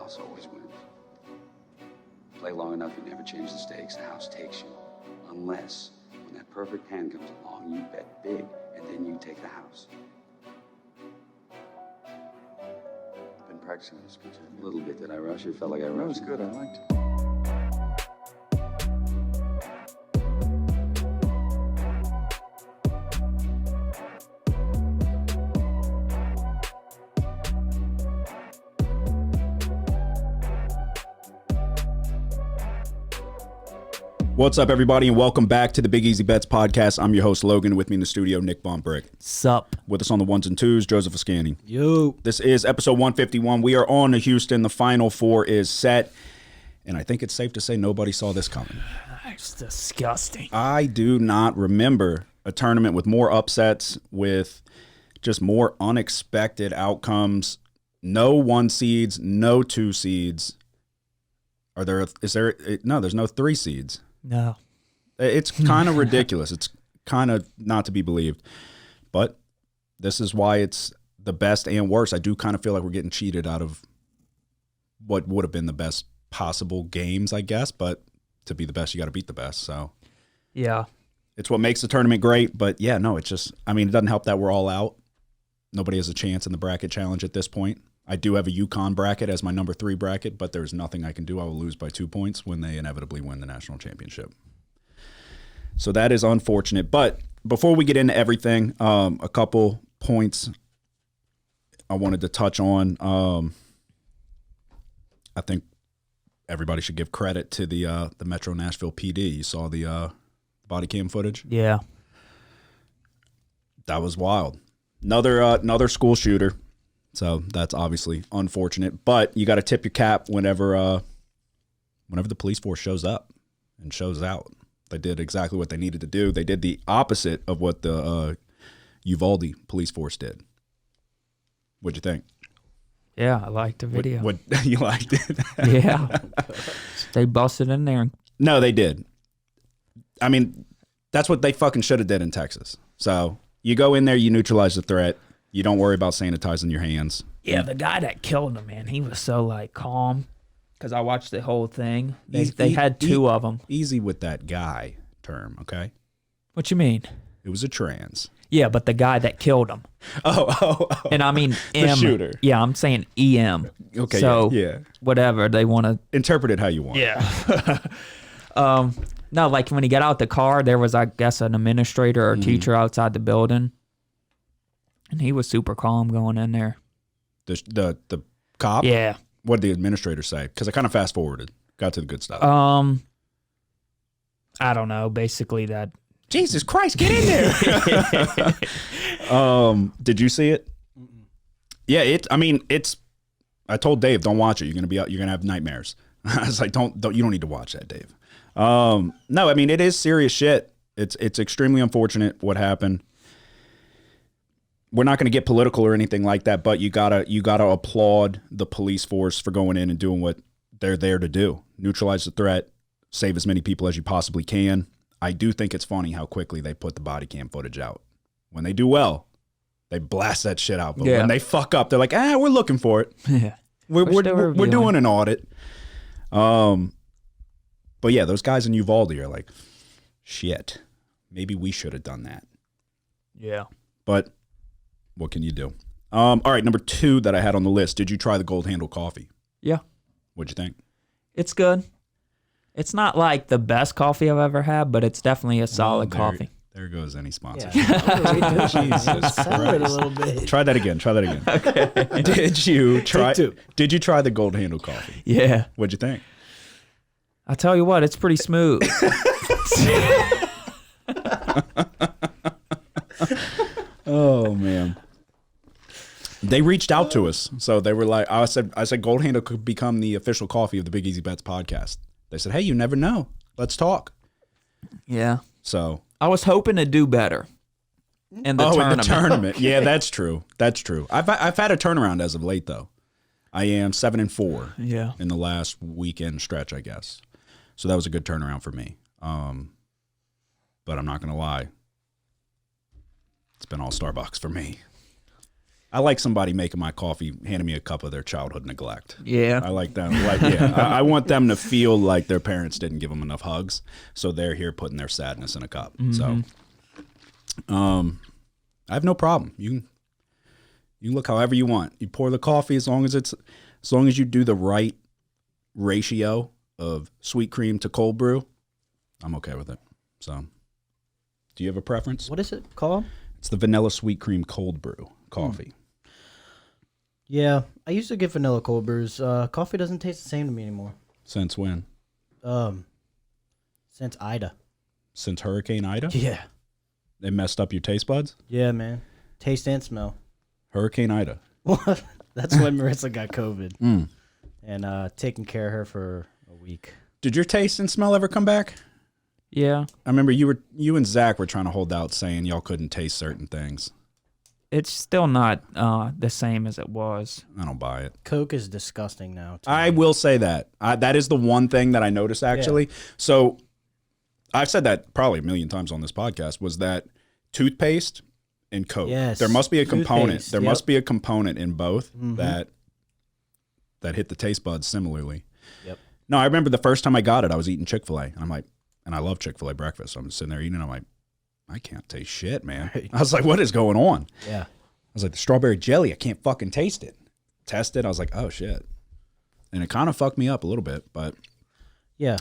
house always wins. Play long enough, you never change the stakes. The house takes you. Unless, when that perfect hand comes along, you bet big, and then you take the house. Been practicing this pitch a little bit. Did I rush it? Felt like I rushed. That was good. I liked it. What's up, everybody, and welcome back to the Big Easy Bets podcast. I'm your host, Logan. With me in the studio, Nick Von Brick. Sup? With us on the ones and twos, Joseph Ascani. Yo. This is episode 151. We are on to Houston. The Final Four is set, and I think it's safe to say nobody saw this coming. It's disgusting. I do not remember a tournament with more upsets, with just more unexpected outcomes. No 1 seeds, no 2 seeds. No, there's no 3 seeds. No. It's kind of ridiculous. It's kind of not to be believed. But this is why it's the best and worst. I do kind of feel like we're getting cheated out of what would have been the best possible games, I guess. But to be the best, you got to beat the best. So yeah, it's what makes the tournament great. But yeah, no, it's just, I mean, it doesn't help that we're all out. Nobody has a chance in the bracket challenge at this point. I do have a UConn bracket as my number 3 bracket, but there's nothing I can do. I will lose by 2 points when they inevitably win the national championship. So that is unfortunate. But before we get into everything, a couple points I wanted to touch on. I think everybody should give credit to the Metro Nashville PD. You saw the body cam footage? Yeah. That was wild. Another school shooter. So that's obviously unfortunate, but you got to tip your cap whenever the police force shows up and shows out. They did exactly what they needed to do. They did the opposite of what the Uvalde police force did. What'd you think? Yeah, I liked the video. What you liked it? Yeah. They busted in there. No, they did. I mean, that's what they fucking should have did in Texas. So you go in there, you neutralize the threat. You don't worry about sanitizing your hands. Yeah, the guy that killed him, man, he was so like calm. Because I watched the whole thing. They had 2 of them. Easy with that guy term, okay? What you mean? It was a trans. Yeah, but the guy that killed him. Oh. And I mean The M. shooter. Yeah, I'm saying EM. Okay, so yeah. whatever they want to. Interpret it how you want. Yeah. No, like when he got out the car, there was, I guess, an administrator or teacher outside the building. And he was super calm going in there. The cop? Yeah. What did the administrator say? Because I kind of fast forwarded. Got to the good stuff. I don't know. Basically that. Jesus Christ, get in there. Did you see it? Mm-mm. Yeah, it's I told Dave, don't watch it. You're gonna have nightmares. I was like, don't you don't need to watch that, Dave. No, I mean it is serious shit. It's extremely unfortunate what happened. We're not going to get political or anything like that, but you gotta applaud the police force for going in and doing what they're there to do. Neutralize the threat, save as many people as you possibly can. I do think it's funny how quickly they put the body cam footage out. When they do well, they blast that shit out. But when they fuck up, they're like, we're looking for it. Yeah. We're doing an audit. But yeah, those guys in Uvalde are like, shit, maybe we should have done that. Yeah. But what can you do? All right, number 2 that I had on the list. Did you try the Gold Handle coffee? Yeah. What'd you think? It's good. It's not like the best coffee I've ever had, but it's definitely a solid coffee. There goes any sponsorship. Yeah. Jesus Christ. A little bit. Try that again. Okay. Did you try the Gold Handle coffee? Yeah. What'd you think? I'll tell you what, it's pretty smooth. Oh man. They reached out to us. So they were like, I said Gold Handle could become the official coffee of the Big Easy Bets podcast. They said, hey, you never know. Let's talk. Yeah. So I was hoping to do better in the tournament. In the tournament. Yeah, that's true. I've had a turnaround as of late though. I am 7-4 in the last weekend stretch, I guess. So that was a good turnaround for me. But I'm not going to lie. It's been all Starbucks for me. I like somebody making my coffee, handing me a cup of their childhood neglect. Yeah. I like that. I want them to feel like their parents didn't give them enough hugs, so they're here putting their sadness in a cup. So, I have no problem. You look however you want. You pour the coffee as long as you do the right ratio of sweet cream to cold brew. I'm okay with it. So, do you have a preference? What is it called? It's the vanilla sweet cream cold brew coffee. Yeah, I used to get vanilla cold brews. Coffee doesn't taste the same to me anymore. Since when? Since Ida. Since Hurricane Ida? Yeah. It messed up your taste buds? Yeah, man. Taste and smell. Hurricane Ida. That's when Marissa got COVID. Mm. And taking care of her for a week. Did your taste and smell ever come back? Yeah. I remember you and Zach were trying to hold out saying y'all couldn't taste certain things. It's still not the same as it was. I don't buy it. Coke is disgusting now. I will say that. That is the one thing that I noticed, actually. Yeah. So I've said that probably a million times on this podcast, was that toothpaste and Coke. Yes. There must be a component. There must be a component in both that hit the taste buds similarly. Yep. No, I remember the first time I got it, I was eating Chick-fil-A. And I'm like, and I love Chick-fil-A breakfast. So I'm sitting there eating, and I'm like, I can't taste shit, man. Right. I was like, what is going on? Yeah. I was like, the strawberry jelly, I can't fucking taste it. Test it. I was like, oh, shit. And it kind of fucked me up a little bit, but yeah.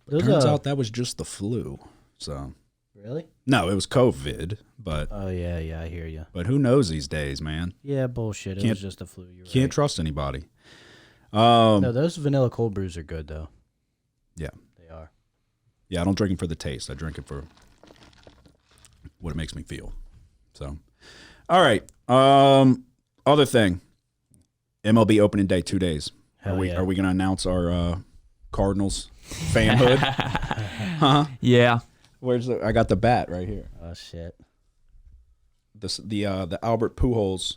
But turns out that was just the flu. So really? No, it was COVID, but oh, yeah, I hear you. But who knows these days, man? Yeah, bullshit. It was just the flu. You're can't right. trust anybody. No, those vanilla cold brews are good, though. Yeah. They are. Yeah, I don't drink them for the taste. I drink it for what it makes me feel. So, all right. Other thing, MLB opening day, 2 days. Are we going to announce our Cardinals fanhood? Huh? Yeah. I got the bat right here. Oh shit. The Albert Pujols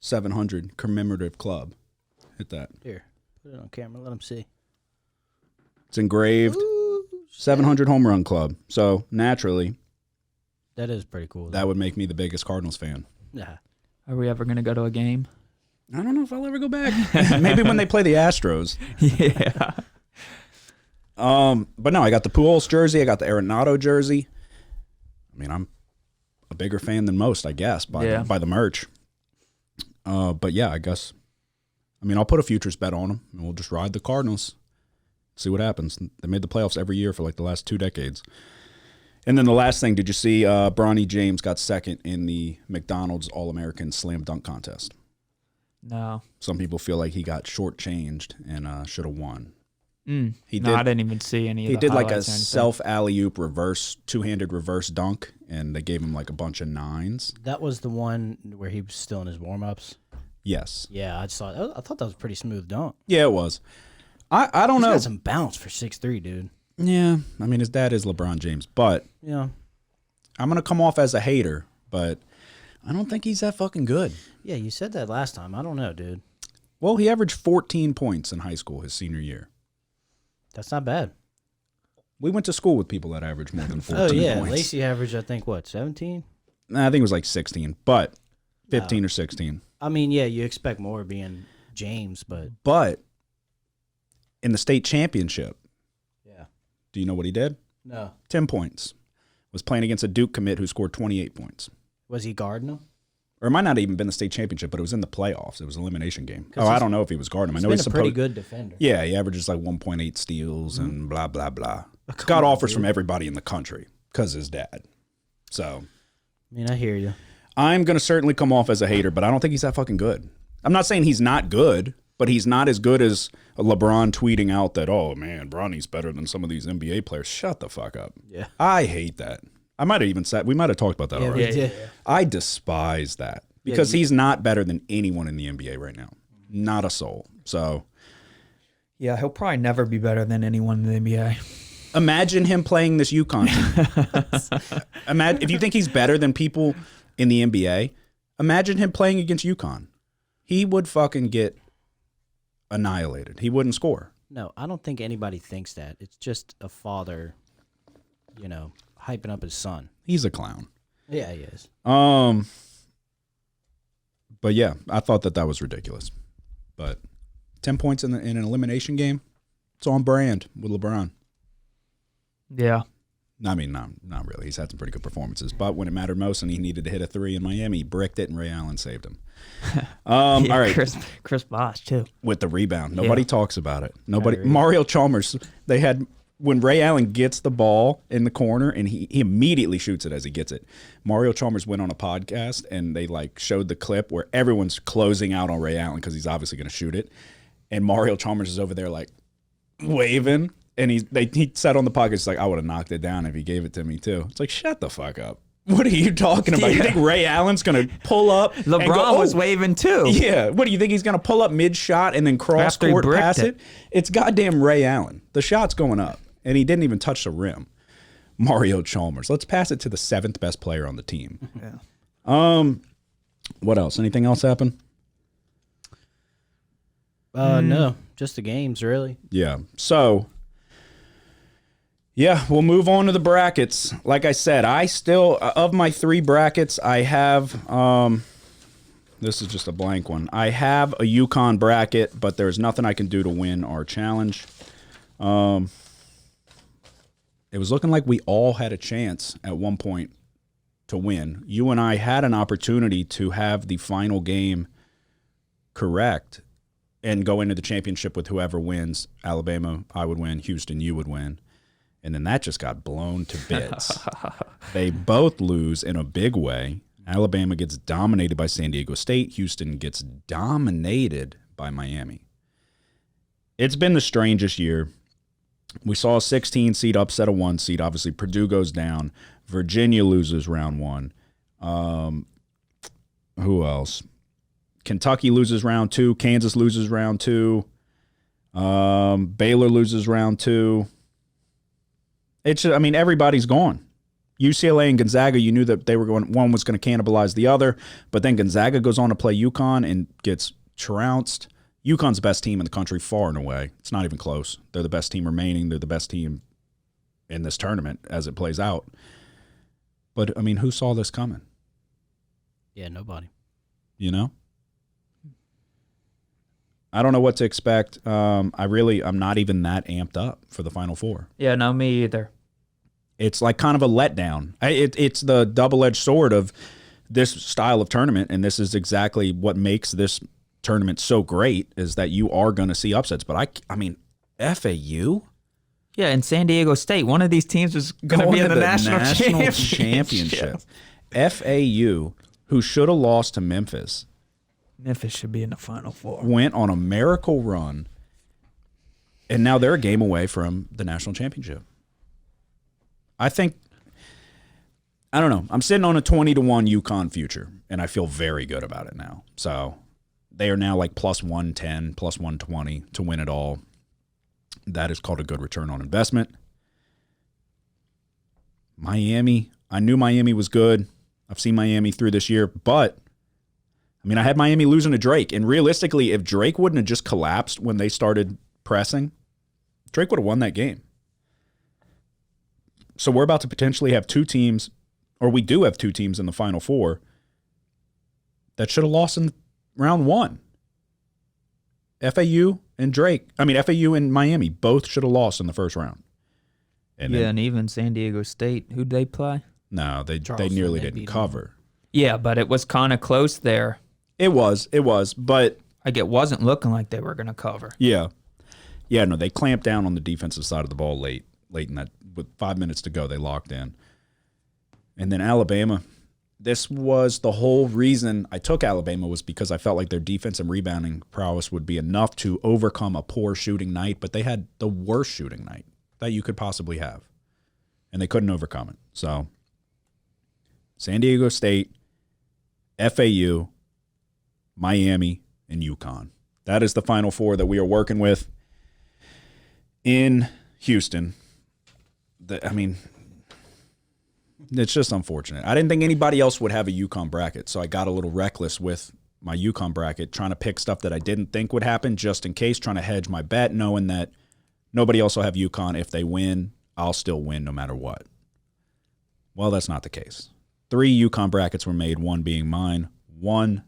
700 commemorative club. Hit that. Here, put it on camera. Let them see. It's engraved. Ooh, 700 home run club. So naturally, that is pretty cool. That would make me the biggest Cardinals fan. Yeah. Are we ever gonna go to a game? I don't know if I'll ever go back. Maybe when they play the Astros. Yeah. But no, I got the Pujols jersey. I got the Arenado jersey. I mean, I'm a bigger fan than most, I guess, by the merch. But yeah, I guess. I mean, I'll put a futures bet on them, and we'll just ride the Cardinals. See what happens. They made the playoffs every year for like the last 2 decades. And then the last thing, did you see Bronny James got second in the McDonald's All-American Slam Dunk Contest? No. Some people feel like he got shortchanged and should have won. I didn't even see any of the He did like a self alley-oop reverse, two-handed reverse dunk, and they gave him like a bunch of 9s. That was the one where he was still in his warm-ups? Yes. Yeah, I thought that was a pretty smooth dunk. Yeah, it was. I don't know. He's got some bounce for 6'3", dude. Yeah, I mean, his dad is LeBron James, but yeah, I'm going to come off as a hater, but I don't think he's that fucking good. Yeah, you said that last time. I don't know, dude. Well, he averaged 14 points in high school his senior year. That's not bad. We went to school with people that averaged more than 14 points. Oh, yeah. Lacey averaged, I think, what, 17? Nah, I think it was like 16, but 15 or 16. I mean, yeah, you expect more being James, but... But in the state championship, yeah. Do you know what he did? No. 10 points. Was playing against a Duke commit who scored 28 points. Was he guarding him? Or it might not even been the state championship, but it was in the playoffs. It was an elimination game. Oh, I don't know if he was guarding him. I know he's a pretty good defender. Yeah, he averages like 1.8 steals and blah, blah, blah. Got offers from everybody in the country because his dad. So. I mean, I hear you. I'm going to certainly come off as a hater, but I don't think he's that fucking good. I'm not saying he's not good, but he's not as good as LeBron tweeting out that, oh, man, Bronny's better than some of these NBA players. Shut the fuck up. Yeah. I hate that. I might have even said, we might have talked about that already. Yeah. I despise that because he's not better than anyone in the NBA right now. Not a soul. So. Yeah, he'll probably never be better than anyone in the NBA. Imagine him playing this UConn team. Imagine, if you think he's better than people in the NBA, imagine him playing against UConn. He would fucking get annihilated. He wouldn't score. No, I don't think anybody thinks that. It's just a father, hyping up his son. He's a clown. Yeah, he is. But yeah, I thought that was ridiculous. But 10 points in an elimination game, it's on brand with LeBron. Yeah. I mean, not really. He's had some pretty good performances. But when it mattered most and he needed to hit a 3 in Miami, he bricked it and Ray Allen saved him. All right. Chris Bosh, too. With the rebound. Nobody talks about it. Nobody. Kyrie. Mario Chalmers, they had, when Ray Allen gets the ball in the corner and he immediately shoots it as he gets it. Mario Chalmers went on a podcast and they like showed the clip where everyone's closing out on Ray Allen because he's obviously going to shoot it. And Mario Chalmers is over there like waving. And he said on the podcast, he's like, I would have knocked it down if he gave it to me too. It's like, shut the fuck up. What are you talking about? Yeah. You think Ray Allen's going to pull up? LeBron and go, was waving too. Yeah. What do you think? He's going to pull up mid-shot and then cross After he court bricked pass it. it? It's goddamn Ray Allen. The shot's going up. And he didn't even touch the rim. Mario Chalmers. Let's pass it to the 7th best player on the team. Yeah. What else? Anything else happen? No, just the games, really. Yeah. So, yeah, we'll move on to the brackets. Like I said, I still, of my 3 brackets, I have, this is just a blank one. I have a UConn bracket, but there's nothing I can do to win our challenge. It was looking like we all had a chance at one point to win. You and I had an opportunity to have the final game correct and go into the championship with whoever wins. Alabama, I would win. Houston, you would win. And then that just got blown to bits. They both lose in a big way. Alabama gets dominated by San Diego State. Houston gets dominated by Miami. It's been the strangest year. We saw a 16 seed upset a 1 seed. Obviously, Purdue goes down. Virginia loses round 1. Who else? Kentucky loses round 2. Kansas loses round 2. Baylor loses round 2. Everybody's gone. UCLA and Gonzaga, you knew that they were going. One was going to cannibalize the other, but then Gonzaga goes on to play UConn and gets trounced. UConn's the best team in the country, far and away. It's not even close. They're the best team remaining. They're the best team in this tournament as it plays out. But who saw this coming? Yeah, nobody. You know? I don't know what to expect. I'm not even that amped up for the Final Four. Yeah, no, me either. It's like kind of a letdown. It's the double-edged sword of this style of tournament, and this is exactly what makes this tournament so great, is that you are going to see upsets. But FAU? Yeah, and San Diego State, one of these teams was going to be in the national championship. FAU, who should have lost to Memphis, Memphis should be in the Final Four. went on a miracle run, and now they're a game away from the national championship. I don't know. I'm sitting on a 20-1 UConn future, and I feel very good about it now. So they are now like plus 110, plus 120 to win it all. That is called a good return on investment. Miami, I knew Miami was good. I've seen Miami through this year, but I had Miami losing to Drake. And realistically, if Drake wouldn't have just collapsed when they started pressing, Drake would have won that game. So we're about to potentially have 2 teams, or we do have 2 teams in the Final Four that should have lost in round 1. FAU and FAU and Miami both should have lost in the first round. And And even San Diego State, who'd they play? No, they Charleston, nearly they didn't beat 'em. cover. Yeah, but it was kind of close there. It was, but Like, it wasn't looking like they were going to cover. yeah. Yeah, no, they clamped down on the defensive side of the ball late in that. With 5 minutes to go, they locked in. And then Alabama, this was the whole reason I took Alabama, was because I felt like their defense and rebounding prowess would be enough to overcome a poor shooting night, but they had the worst shooting night that you could possibly have, and they couldn't overcome it. So San Diego State, FAU, Miami, and UConn. That is the Final Four that we are working with in Houston. It's just unfortunate. I didn't think anybody else would have a UConn bracket, so I got a little reckless with my UConn bracket, trying to pick stuff that I didn't think would happen just in case, trying to hedge my bet, knowing that nobody else will have UConn. If they win, I'll still win no matter what. Well, that's not the case. 3 UConn brackets were made, one being mine. One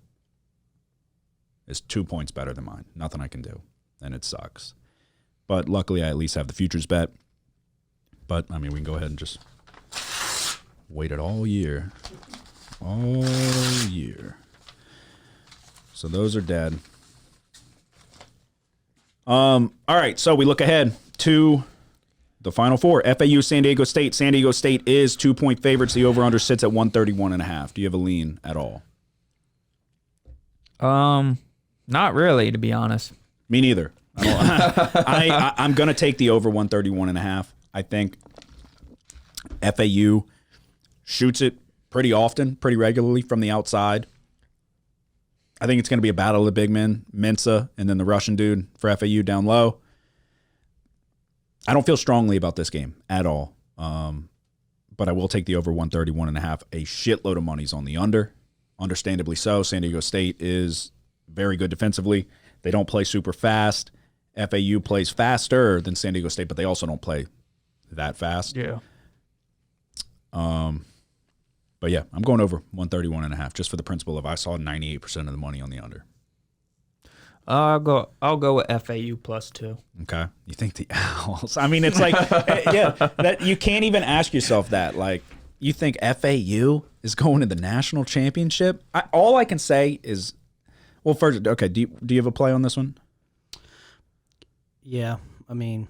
is 2 points better than mine. Nothing I can do, and it sucks. But luckily, I at least have the futures bet. But, I mean, we can go ahead and just wait it all year. All year. So those are dead. All right, so we look ahead to the Final Four. FAU, San Diego State. San Diego State is 2-point favorites. The over-under sits at 131.5. Do you have a lean at all? Not really, to be honest. Me neither. I'm going to take the over 131.5. I think FAU shoots it pretty often, pretty regularly from the outside. I think it's going to be a battle of the big men, Mensah, and then the Russian dude for FAU down low. I don't feel strongly about this game at all, but I will take the over 131.5. A shitload of money's on the under, understandably so. San Diego State is very good defensively. They don't play super fast. FAU plays faster than San Diego State, but they also don't play that fast. Yeah. But yeah, I'm going over 131.5 just for the principle of I saw 98% of the money on the under. I'll go with FAU +2. Okay. You think the Owls? I mean, it's like, yeah, that you can't even ask yourself that. Like, you think FAU is going to the national championship? All I can say is, well, first, okay, do you have a play on this one? Yeah, I mean,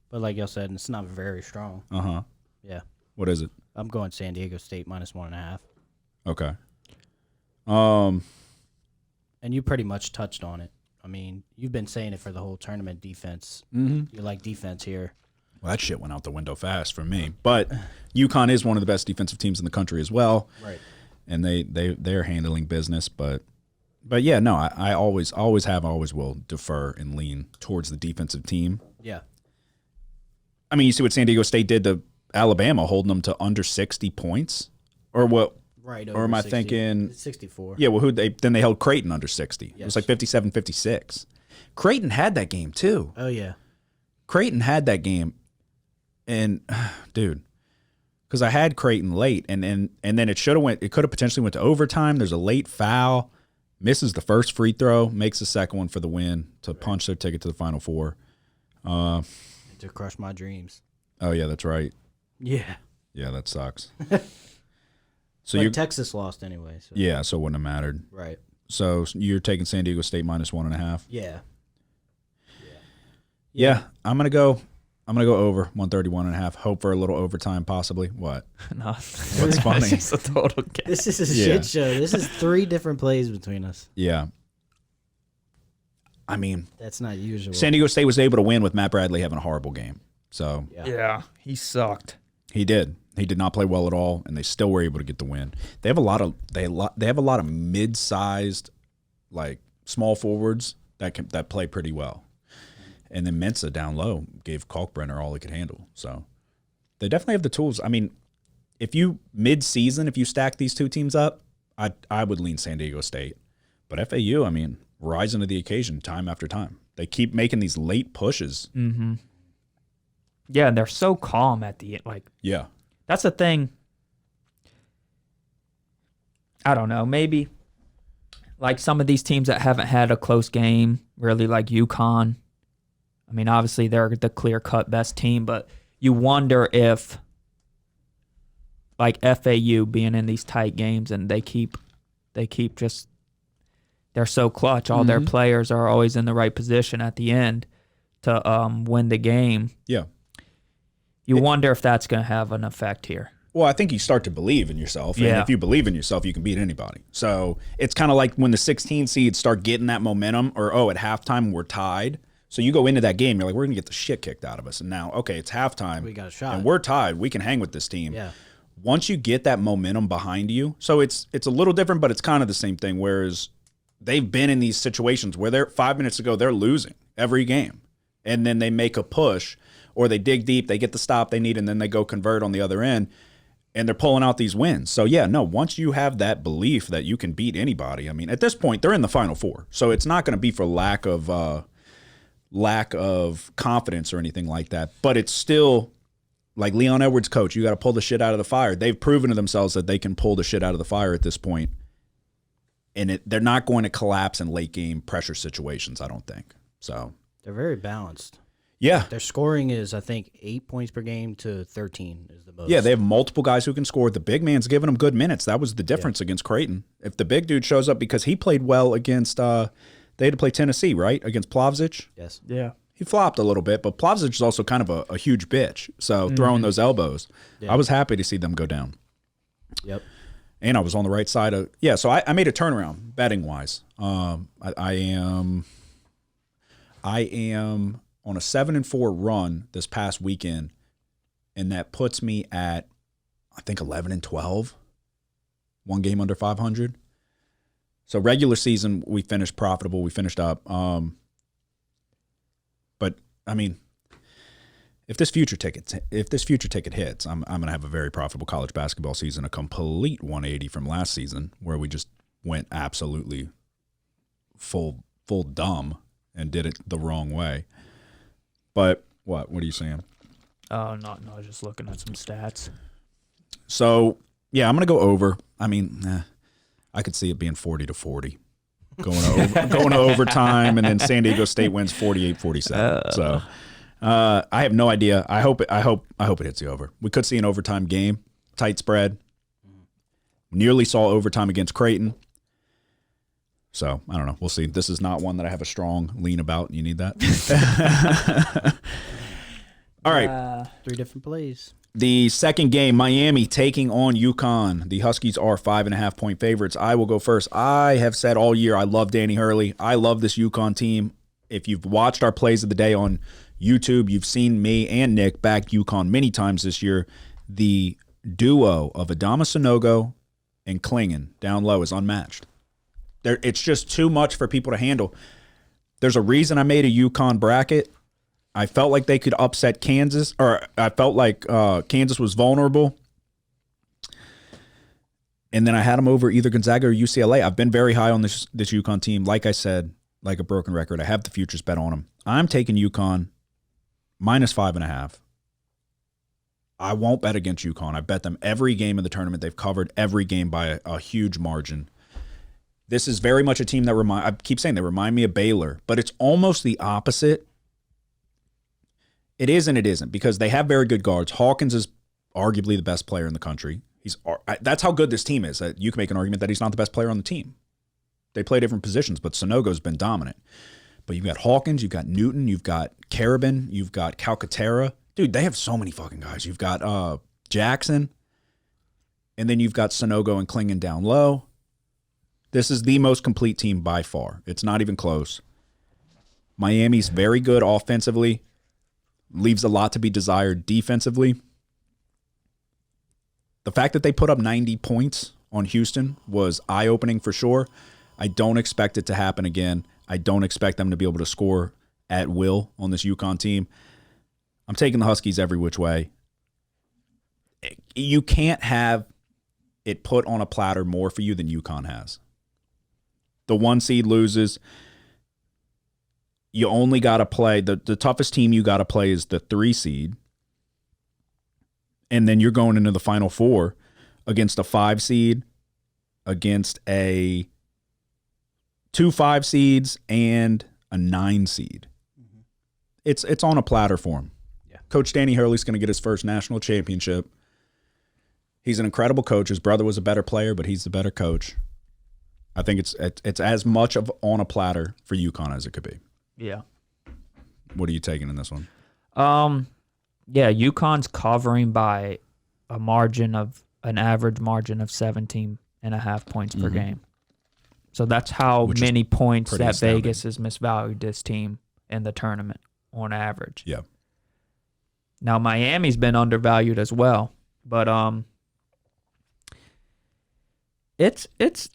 but like y'all said, it's not very strong. Uh-huh. Yeah. What is it? I'm going San Diego State -1.5. Okay. And you pretty much touched on it. I mean, you've been saying it for the whole tournament. Defense. Mm-hmm. You like defense here. Well, that shit went out the window fast for me. But UConn is one of the best defensive teams in the country as well. Right. And they're handling business. But yeah, no, I always have, always will defer and lean towards the defensive team. Yeah. I mean, you see what San Diego State did to Alabama, holding them to under 60 points? Or what? Right. Or am I thinking 64? Yeah, well, then they held Creighton under 60. It was Yes. like 57-56. Creighton had that game too. Oh yeah. Creighton had that game, and dude, because I had Creighton late, and then it could have potentially went to overtime. There's a late foul, misses the first free throw, makes the second one for the win to punch their ticket to the Final Four. To crush my dreams. Oh yeah, that's right. Yeah. Yeah, that sucks. So But Texas lost anyway. So. yeah, so it wouldn't have mattered. Right. So you're taking San Diego State -1.5. Yeah. Yeah, I'm gonna go over 131.5. Hope for a little overtime, possibly. What? No, What's funny? It's just a total guess. This is a Yeah. shit show. This is 3 different plays between us. Yeah. I mean, That's not usual. San Diego State was able to win with Matt Bradley having a horrible game. So Yeah, he sucked. he did. He did not play well at all, and they still were able to get the win. They have a lot of mid-sized, like small forwards that play pretty well. And then Mensah down low gave Kalkbrenner all he could handle. So they definitely have the tools. I mean, if you stack these two teams up, I would lean San Diego State. But FAU, I mean, rising to the occasion time after time. They keep making these late pushes. Mm-hmm. Yeah, they're so calm at the end. Like, Yeah. that's the thing. I don't know. Maybe like some of these teams that haven't had a close game, really like UConn. I mean, obviously they're the clear-cut best team, but you wonder if like FAU being in these tight games and they keep just they're so clutch. All their players are always in the right position at the end to win the game. Yeah. You wonder if that's going to have an effect here. Well, I think you start to believe in yourself. And Yeah. if you believe in yourself, you can beat anybody. So it's kind of like when the 16 seeds start getting that momentum or, at halftime we're tied. So you go into that game, you're like, we're going to get the shit kicked out of us. And now, okay, it's halftime. We got a shot. And we're tied. We can hang with this team. Yeah. Once you get that momentum behind you, so it's a little different, but it's kind of the same thing. Whereas they've been in these situations where they're 5 minutes ago, they're losing every game. And then they make a push or they dig deep, they get the stop they need, and then they go convert on the other end. And they're pulling out these wins. So, yeah, no, once you have that belief that you can beat anybody, I mean, at this point, they're in the Final Four. So it's not going to be for lack of confidence or anything like that. But it's still, like Leon Edwards' coach, you got to pull the shit out of the fire. They've proven to themselves that they can pull the shit out of the fire at this point. and they're not going to collapse in late game pressure situations, I don't think. So They're very balanced. yeah. Their scoring is, I think, 8 points per game to 13 is the most. Yeah, they have multiple guys who can score. The big man's giving them good minutes. That was the difference against Creighton. If the big dude shows up, because he played well against, they had to play Tennessee, right? Against Plavsic. Yes. Yeah. He flopped a little bit, but Plavsic is also kind of a huge bitch. So throwing those elbows, Yeah. I was happy to see them go down. Yep. And I was on the right side of So I made a turnaround betting wise. I am on a 7-4 run this past weekend, and that puts me at I think 11-12, one game under 500. So regular season we finished profitable. We finished up. But I mean, if this future ticket hits, I'm gonna have a very profitable college basketball season, a complete 180 from last season where we just went absolutely full dumb and did it the wrong way. But what are you saying? Oh, no, just looking at some stats. So yeah, I'm gonna go over. I mean, I could see it being 40-40. Going to overtime, and then San Diego State wins 48-47. So I have no idea. I hope it hits the over. We could see an overtime game, tight spread. Nearly saw overtime against Creighton. So I don't know. We'll see. This is not one that I have a strong lean about. You need that. All right. 3 different plays. The second game, Miami taking on UConn. The Huskies are 5.5-point favorites. I will go first. I have said all year I love Danny Hurley. I love this UConn team. If you've watched our plays of the day on YouTube, you've seen me and Nick back UConn many times this year. The duo of Adama Sanogo and Klingon down low is unmatched. It's just too much for people to handle. There's a reason I made a UConn bracket. I felt like they could upset Kansas, or I felt like Kansas was vulnerable. And then I had them over either Gonzaga or UCLA. I've been very high on this UConn team. Like I said, like a broken record, I have the futures bet on them. I'm taking UConn minus 5.5. I won't bet against UConn. I bet them every game in the tournament. They've covered every game by a huge margin. This is very much a team that I keep saying they remind me of Baylor, but it's almost the opposite. It is and it isn't, because they have very good guards. Hawkins is arguably the best player in the country. That's how good this team is. You can make an argument that he's not the best player on the team. They play different positions, but Sonogo's been dominant. But you've got Hawkins, you've got Newton, you've got Carabin, you've got Calcaterra. Dude, they have so many fucking guys. You've got Jackson, and then you've got Sonogo and Klingon down low. This is the most complete team by far. It's not even close. Miami's very good offensively. Leaves a lot to be desired defensively. The fact that they put up 90 points on Houston was eye-opening for sure. I don't expect it to happen again. I don't expect them to be able to score at will on this UConn team. I'm taking the Huskies every which way. You can't have it put on a platter more for you than UConn has. The 1 seed loses. You only got to play, the toughest team you got to play is the 3 seed. And then you're going into the Final Four against a 5 seed, against a 2 5 seeds, and a 9 seed. Mm-hmm. It's on a platter for him. Yeah. Coach Danny Hurley's going to get his first national championship. He's an incredible coach. His brother was a better player, but he's the better coach. I think it's as much of on a platter for UConn as it could be. Yeah. What are you taking in this one? Yeah, UConn's covering by an average margin of 17.5 points per game. So that's how many points that astounding. Vegas has misvalued this team in the tournament on average. Yeah. Now Miami's been undervalued as well, but it's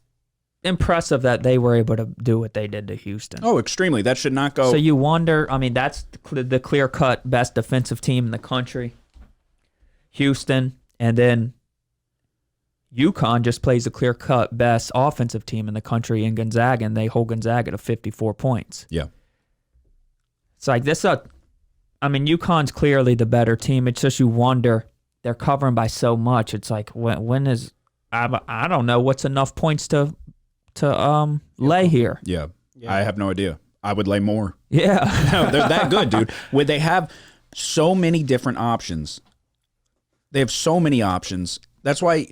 impressive that they were able to do what they did to Houston. Oh, extremely. That should not go. So you wonder, I mean, that's the clear-cut best defensive team in the country, Houston, and then UConn just plays the clear-cut best offensive team in the country in Gonzaga, and they hold Gonzaga to 54 points. Yeah. It's like this. UConn's clearly the better team. It's just you wonder, they're covering by so much. It's like when is I don't know what's enough points to to lay here. Yeah. I have no idea. I would lay more. Yeah. No, they're that good, dude. When they have so many different options. They have so many options. That's why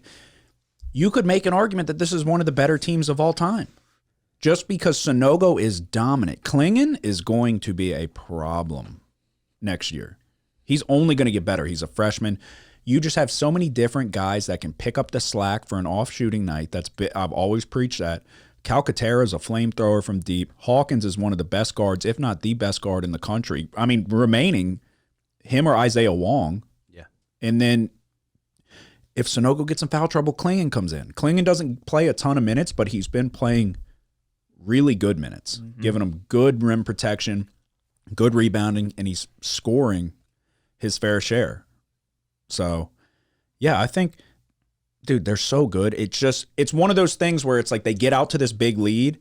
you could make an argument that this is one of the better teams of all time. Just because Sonogo is dominant. Klingon is going to be a problem next year. He's only going to get better. He's a freshman. You just have so many different guys that can pick up the slack for an off shooting night. I've always preached that. Calcaterra is a flamethrower from deep. Hawkins is one of the best guards, if not the best guard in the country. I mean, remaining him or Isaiah Wong. Yeah. And then if Sonogo gets in foul trouble, Klingon comes in. Klingon doesn't play a ton of minutes, but he's been playing really good minutes, giving him good rim protection, good rebounding, and he's scoring his fair share. So, yeah, I think, dude, they're so good. It's one of those things where it's like they get out to this big lead,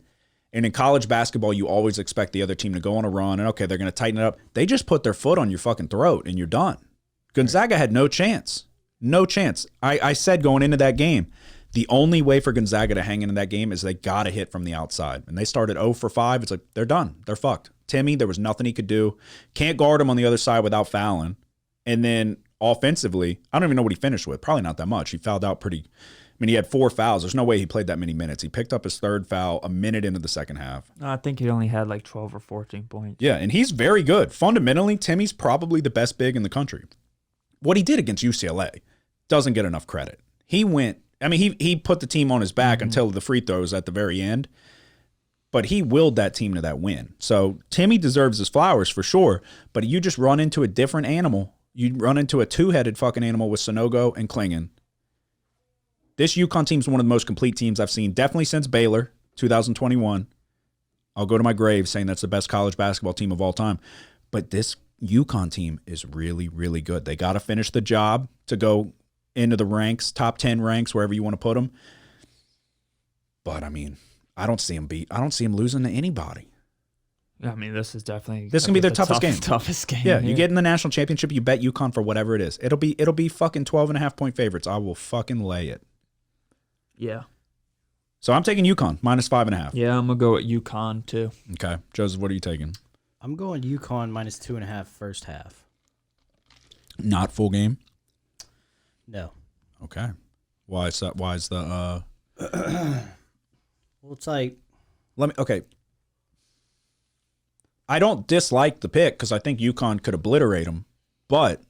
and in college basketball, you always expect the other team to go on a run, and okay, they're going to tighten it up. They just put their foot on your fucking throat, and you're done. Gonzaga had no chance. No chance. I said going into that game, the only way for Gonzaga to hang in that game is they got to hit from the outside. And they started 0 for 5. It's like, they're done. They're fucked. Timmy, there was nothing he could do. Can't guard him on the other side without fouling. And then offensively, I don't even know what he finished with. Probably not that much. He fouled out pretty. I mean, he had 4 fouls. There's no way he played that many minutes. He picked up his 3rd foul a minute into the second half. I think he only had like 12 or 14 points. Yeah, and he's very good. Fundamentally, Timmy's probably the best big in the country. What he did against UCLA doesn't get enough credit. He put the team on his back until the free throws at the very end, but he willed that team to that win. So Timmy deserves his flowers for sure, but you just run into a different animal. You run into a two-headed fucking animal with Sonogo and Klingon. This UConn team's one of the most complete teams I've seen, definitely since Baylor, 2021. I'll go to my grave saying that's the best college basketball team of all time. But this UConn team is really, really good. They got to finish the job to go into the ranks, top 10 ranks, wherever you want to put them. But, I mean, I don't see them losing to anybody. I mean, this is definitely This is gonna be their toughest game. Toughest game. Yeah, you get in the national championship, you bet UConn for whatever it is. It'll be fucking 12.5 point favorites. I will fucking lay it. Yeah. So I'm taking UConn -5.5. Yeah, I'm gonna go with UConn too. Okay, Joseph, what are you taking? I'm going UConn -2.5 first half. Not full game. No. Okay. Why is that? Why is the? Well, it's like Okay. I don't dislike the pick because I think UConn could obliterate them, but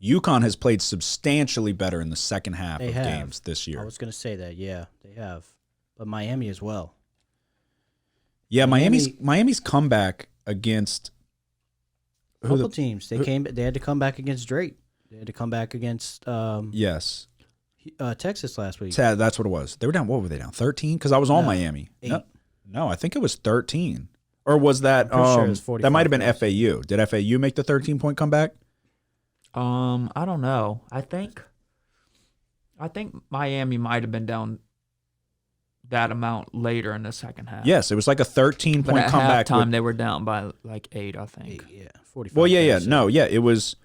UConn has played substantially better in the second half They of have. games this I year. was going to say that. Yeah, they have, but Miami as well. Yeah, Miami- Miami's comeback against A couple teams. They had to come back against Drake. They had to come back against yes. Texas last week. That's what it was. They were down. What were they down? 13? Because I was on No, Miami. 8. No, I think it was 13. Or was that? I'm pretty sure it was 45 that might have been points. FAU. Did FAU make the 13-point comeback? I don't know. I think Miami might have been down that amount later in the second half. Yes, it was like a 13-point But at comeback. halftime, with- they were down by like 8, I think. 8, yeah, 45. well, yeah. 36. No, yeah. It was.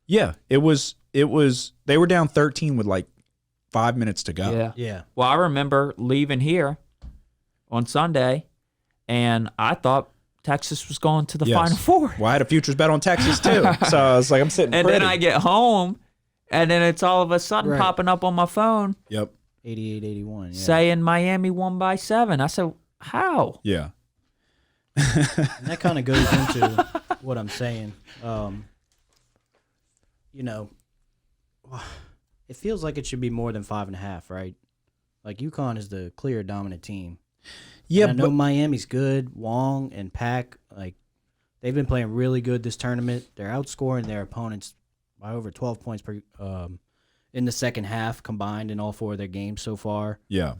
Yeah, it was. They were down 13 with like 5 minutes to go. Yeah. Yeah. Well, I remember leaving here on Sunday, and I thought Texas was going to the Yes. Final Four. Well, I had a futures bet on Texas too, so I was like, I'm sitting. And pretty. then I get home, and then it's all of a sudden Right. popping up on my phone 88-81. Yeah. saying Miami won by 7. I said, how? Yeah. And that kind of goes into what I'm saying. You know, it feels like it should be more than 5.5, right? Like UConn is the clear dominant team. Yeah, And I know but Miami's good. Wong and Pack, like they've been playing really good this tournament. They're outscoring their opponents by over 12 points per in the second half combined in all 4 of their games so far. yeah.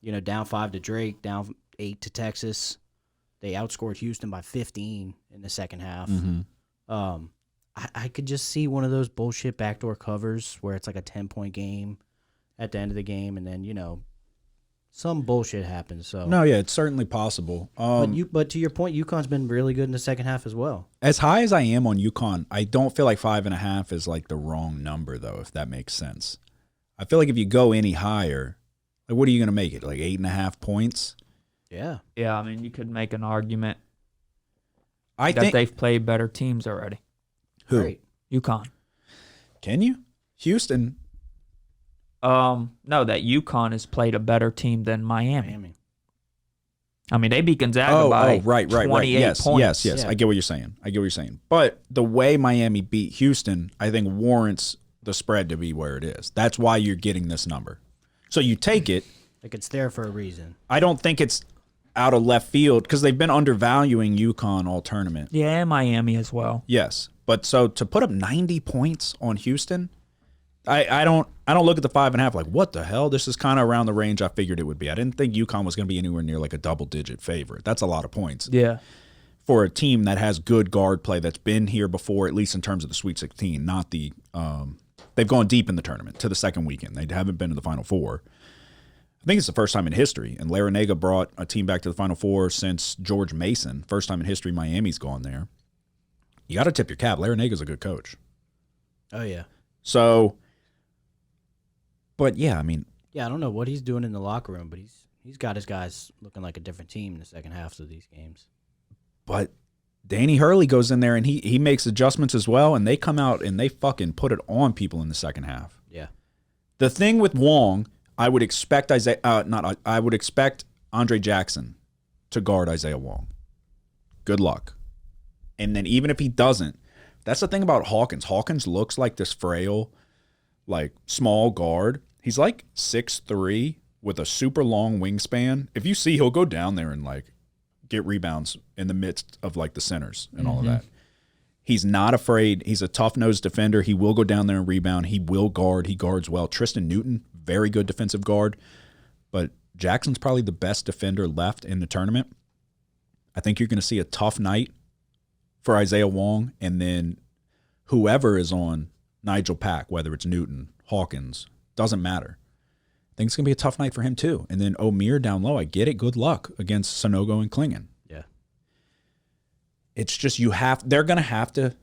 You know, down 5 to Drake, down 8 to Texas. They outscored Houston by 15 in the second half. Mm-hmm. I could just see one of those bullshit backdoor covers where it's like a 10-point game at the end of the game, and then, you know, some bullshit happens. So No, yeah, it's certainly possible. but to your point, UConn's been really good in the second half as well. As high as I am on UConn, I don't feel like 5.5 is like the wrong number, though, if that makes sense. I feel like if you go any higher, Like, what are you going to make it? Like 8.5 points? Yeah. Yeah, I mean, you could make an argument I that think. they've played better teams already. Who? Great. UConn. Can you? Houston. No, that UConn has played a better team than Miami. Miami. I mean, they beat Gonzaga by right. 28 Yes, points. yes. Yeah. I get what you're saying. But the way Miami beat Houston, I think warrants the spread to be where it is. That's why you're getting this number. So you take it. Like, it's there for a reason. I don't think it's out of left field because they've been undervaluing UConn all tournament. Yeah, and Miami as well. Yes, but so to put up 90 points on Houston, I don't look at the 5.5 like what the hell. This is kind of around the range I figured it would be. I didn't think UConn was going to be anywhere near like a double-digit favorite. That's a lot of points Yeah. for a team that has good guard play that's been here before, at least in terms of the Sweet 16. Not the they've gone deep in the tournament to the second weekend. They haven't been to the Final Four. I think it's the first time in history, and Larinaga brought a team back to the Final Four since George Mason. First time in history Miami's gone there. You got to tip your cap. Larinaga's a good coach. Oh, yeah. So, but yeah, I mean, Yeah, I don't know what he's doing in the locker room, but he's got his guys looking like a different team in the second halves of these games. but Danny Hurley goes in there and he makes adjustments as well, and they come out and they fucking put it on people in the second half. Yeah. The thing with Wong, I would expect I would expect Andre Jackson to guard Isaiah Wong. Good luck. And then even if he doesn't, that's the thing about Hawkins. Hawkins looks like this frail, like small guard. He's like 6'3" with a super long wingspan. If you see, he'll go down there and like get rebounds in the midst of like the centers and all of that. He's not afraid. He's a tough-nosed defender. He will go down there and rebound. He will guard. He guards well. Tristan Newton, very good defensive guard. But Jackson's probably the best defender left in the tournament. I think you're going to see a tough night for Isaiah Wong, and then whoever is on Nigel Pack, whether it's Newton, Hawkins, doesn't matter. I think it's going to be a tough night for him too. And then O'Meara down low, I get it. Good luck against Sonogo and Klingon. Yeah. It's just they're going to have to,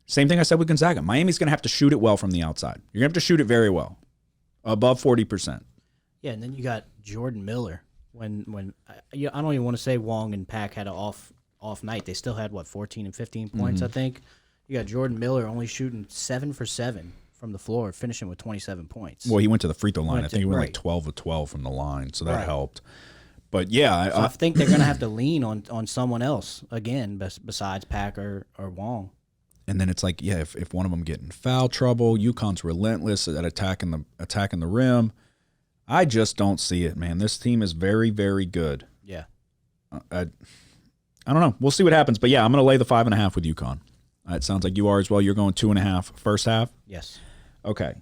same thing I said with Gonzaga. Miami's going to have to shoot it well from the outside. You're going to have to shoot it very well, above 40%. Yeah, and then you got Jordan Miller. When I don't even want to say Wong and Pack had an off night. They still had, 14 and 15 points, I think. You got Jordan Miller only shooting 7 for 7 from the floor, finishing with 27 points. Well, he went to the free throw line. I think he went like right. 12 of 12 from the line, so that Right. helped. But yeah, So I think they're going to have to lean on someone else, again, besides Pack or Wong. and then it's like, yeah, if one of them get in foul trouble, UConn's relentless at attacking the rim. I just don't see it, man. This team is very, very good. Yeah. I don't know. We'll see what happens. But yeah, I'm going to lay the 5.5 with UConn. It sounds like you are as well. You're going 2.5 first half. Yes. Okay.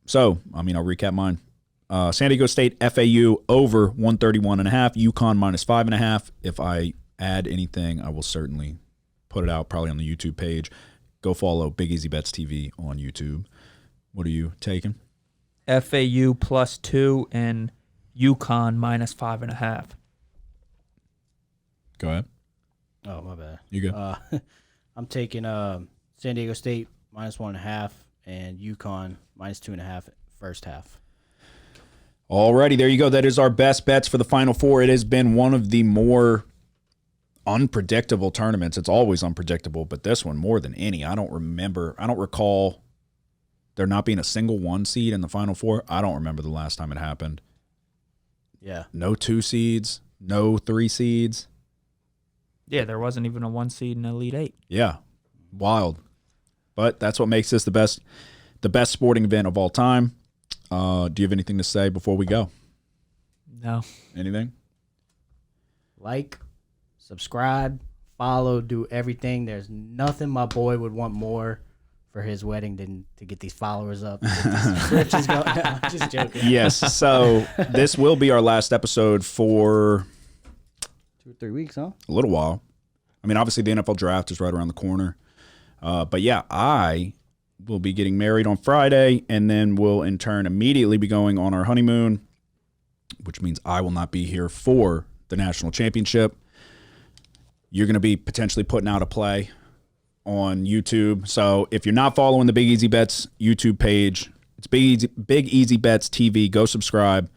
So, I mean, I'll recap mine. San Diego State FAU over 131.5. UConn minus 5.5. If I add anything, I will certainly put it out probably on the YouTube page. Go follow Big Easy Bets TV on YouTube. What are you taking? FAU +2 and UConn -5.5. Go ahead. Oh, my bad. You go. I'm taking San Diego State -1.5 and UConn -2.5 first half. Alrighty, there you go. That is our best bets for the Final Four. It has been one of the more unpredictable tournaments. It's always unpredictable, but this one more than any. I don't recall there not being a single 1 seed in the Final Four. I don't remember the last time it happened. Yeah. No 2 seeds, no 3 seeds. Yeah, there wasn't even a 1 seed in Elite 8. Yeah, wild. But that's what makes this the best sporting event of all time. Do you have anything to say before we go? No. Anything? Like, subscribe, follow, do everything. There's nothing my boy would want more for his wedding than to get these followers up. Get these subscriptions going. No, I'm just joking. Yes. So this will be our last episode for 2 or 3 weeks, huh? a little while. I mean, obviously the NFL draft is right around the corner. But yeah, I will be getting married on Friday, and then we'll in turn immediately be going on our honeymoon, which means I will not be here for the national championship. You're going to be potentially putting out a play on YouTube. So if you're not following the Big Easy Bets YouTube page, it's Big Easy Bets TV. Go subscribe.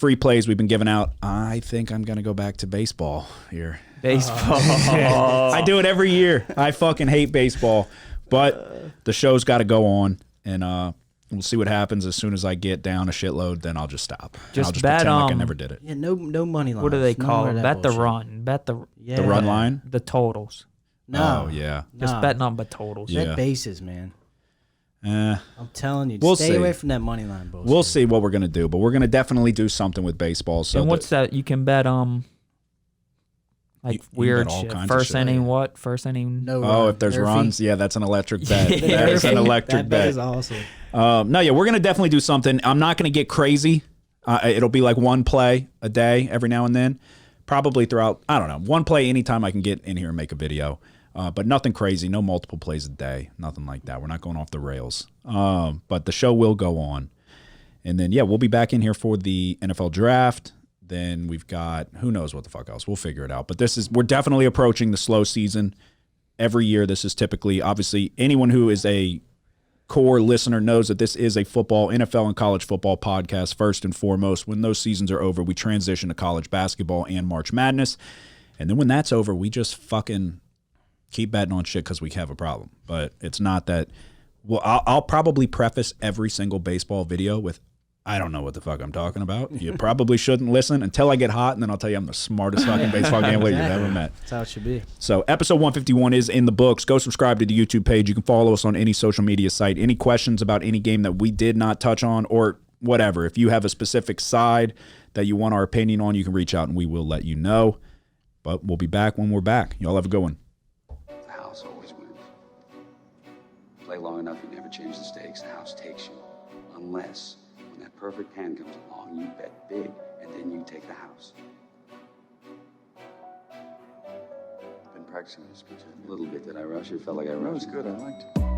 free plays we've been giving out. I think I'm going to go back to baseball here. Baseball. I do it every year. I fucking hate baseball. But the show's got to go on. And we'll see what happens. As soon as I get down a shitload, then I'll just stop. Just I'll just bet, pretend like I never did it. Yeah, no money lines. What do they No call more it? of Bet that the bullshit. run. Bet the Yeah. The run line? the totals. No. Oh, yeah. Just Nah. betting on the totals. Yeah. Bet bases, man. Eh. I'm telling you, We'll stay see. away from that money line bullshit. We'll see what we're going to do. But we're going to definitely do something with baseball. So And what's that? You can bet like You can weird bet all shit. kinds of First shit. inning, what? First inning. No Oh, run. if there's Murphy. runs, yeah, that's an electric bet. Yeah. That is an electric that bet bet. is awesome. No, yeah, we're gonna definitely do something. I'm not gonna get crazy. It'll be like one play a day every now and then, probably throughout. I don't know, one play anytime I can get in here and make a video, but nothing crazy. No multiple plays a day, nothing like that. We're not going off the rails. But the show will go on, and then yeah, we'll be back in here for the NFL draft. Then we've got who knows what the fuck else. We'll figure it out. But we're definitely approaching the slow season. Every year, this is typically, obviously, anyone who is a core listener knows that this is a football, NFL and college football podcast first and foremost. When those seasons are over, we transition to college basketball and March Madness. And then when that's over, we just fucking keep betting on shit because we have a problem. But it's not that. Well, I'll probably preface every single baseball video with, I don't know what the fuck I'm talking about. You probably shouldn't listen until I get hot, and then I'll tell you I'm the smartest fucking baseball gambler you've ever met. That's how it should be. So episode 151 is in the books. Go subscribe to the YouTube page. You can follow us on any social media site. Any questions about any game that we did not touch on or whatever. If you have a specific side that you want our opinion on, you can reach out and we will let you know. But we'll be back when we're back. Y'all have a good one. The house always wins. Play long enough, you never change the stakes. The house takes you. Unless, when that perfect hand comes along, you bet big, and then you take the house. Been practicing this speech a little bit. Did I rush it? Felt like I rushed. That was good. I liked it.